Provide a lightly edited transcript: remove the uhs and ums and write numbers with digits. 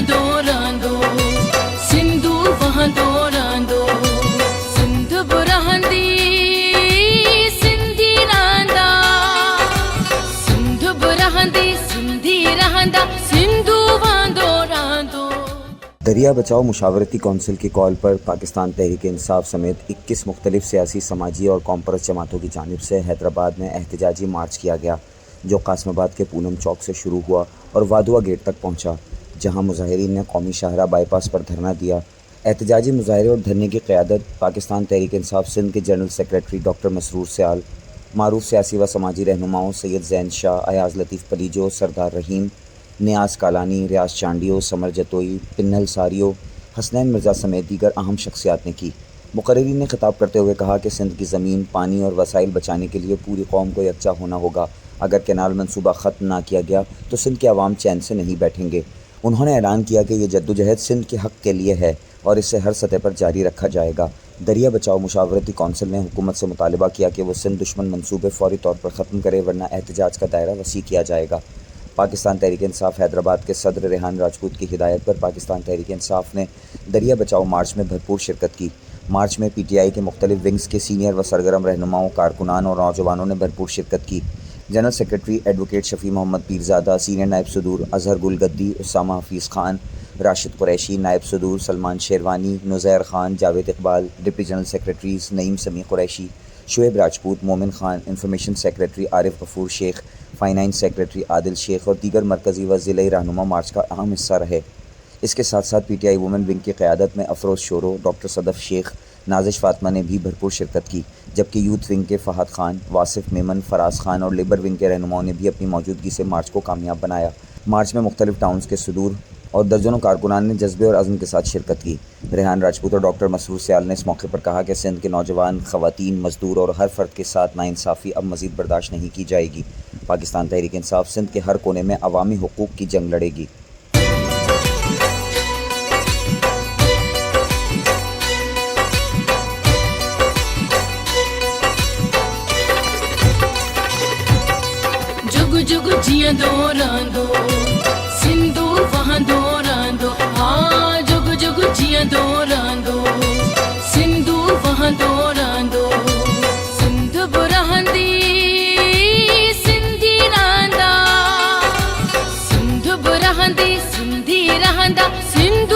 دوران دو سندھو وہاں دوران دو سندھ برہندی سندھی رہندا سندھ برہندی سندھی رہندا سندھو وہاں دوران دو۔ دریا بچاؤ مشاورتی کونسل کی کال پر پاکستان تحریک انصاف سمیت 21 مختلف سیاسی سماجی اور قوم پرست جماعتوں کی جانب سے حیدرآباد میں احتجاجی مارچ کیا گیا، جو قاسم آباد کے پونم چوک سے شروع ہوا اور وادوا گیٹ تک پہنچا، جہاں مظاہرین نے قومی شاہراہ بائی پاس پر دھرنا دیا۔ احتجاجی مظاہرے اور دھرنے کی قیادت پاکستان تحریک انصاف سندھ کے جنرل سیکریٹری ڈاکٹر مسرور سیال، معروف سیاسی و سماجی رہنماؤں سید زین شاہ، ایاز لطیف پلیجو، سردار رحیم، نیاز کالانی، ریاض چانڈیو، سمر جتوئی، پنہل ساریو، حسنین مرزا سمیت دیگر اہم شخصیات نے کی۔ مقررین نے خطاب کرتے ہوئے کہا کہ سندھ کی زمین، پانی اور وسائل بچانے کے لیے پوری قوم کو یکجا ہونا ہوگا۔ اگر کینال منصوبہ ختم نہ کیا گیا تو سندھ کے عوام چین سے نہیں بیٹھیں گے۔ انہوں نے اعلان کیا کہ یہ جدوجہد سندھ کے حق کے لیے ہے اور اسے ہر سطح پر جاری رکھا جائے گا۔ دریا بچاؤ مشاورتی کونسل نے حکومت سے مطالبہ کیا کہ وہ سندھ دشمن منصوبے فوری طور پر ختم کرے، ورنہ احتجاج کا دائرہ وسیع کیا جائے گا۔ پاکستان تحریک انصاف حیدرآباد کے صدر ریحان راجپوت کی ہدایت پر پاکستان تحریک انصاف نے دریا بچاؤ مارچ میں بھرپور شرکت کی۔ مارچ میں پی ٹی آئی کے مختلف ونگز کے سینئر و سرگرم رہنماؤں، کارکنان اور نوجوانوں نے بھرپور شرکت کی۔ جنرل سیکریٹری ایڈوکیٹ شفیع محمد پیرزادہ، سینئر نائب صدور اظہر گل گدی، اسامہ حفیظ خان، راشد قریشی، نائب صدور Salman Sherwani, Nazir Khan, Javed Iqbal, deputy general secretaries Naeem Sami Qureshi, Shoaib Rajput, Momin Khan, information secretary عارف غفور شیخ، فائنانس سیکریٹری عادل شیخ اور دیگر مرکزی و ضلعی رہنما مارچ کا اہم حصہ رہے۔ اس کے ساتھ ساتھ P T I women wing کی قیادت میں افروز شورو، ڈاکٹر صدف شیخ، نازش فاطمہ نے بھی بھرپور شرکت کی، جبکہ یوتھ ونگ کے فہد خان، واصف میمن، فراز خان اور لیبر ونگ کے رہنماؤں نے بھی اپنی موجودگی سے مارچ کو کامیاب بنایا۔ مارچ میں مختلف ٹاؤنز کے صدور اور درجنوں کارکنان نے جذبے اور عزم کے ساتھ شرکت کی۔ ریحان راجپوت اور ڈاکٹر مسرور سیال نے اس موقع پر کہا کہ سندھ کے نوجوان، خواتین، مزدور اور ہر فرد کے ساتھ ناانصافی اب مزید برداشت نہیں کی جائے گی۔ پاکستان تحریک انصاف سندھ کے ہر کونے میں عوامی حقوق کی جنگ لڑے گی۔ جگ جگ جیاں دوران دو سندھو وہاں دوران دو، ہاں جگ جگ جیاں دوران دو سندھو وہاں دوران دو سندھ برہندی سندھی رہندا سندھ برہندی سندھی رہندا سندھ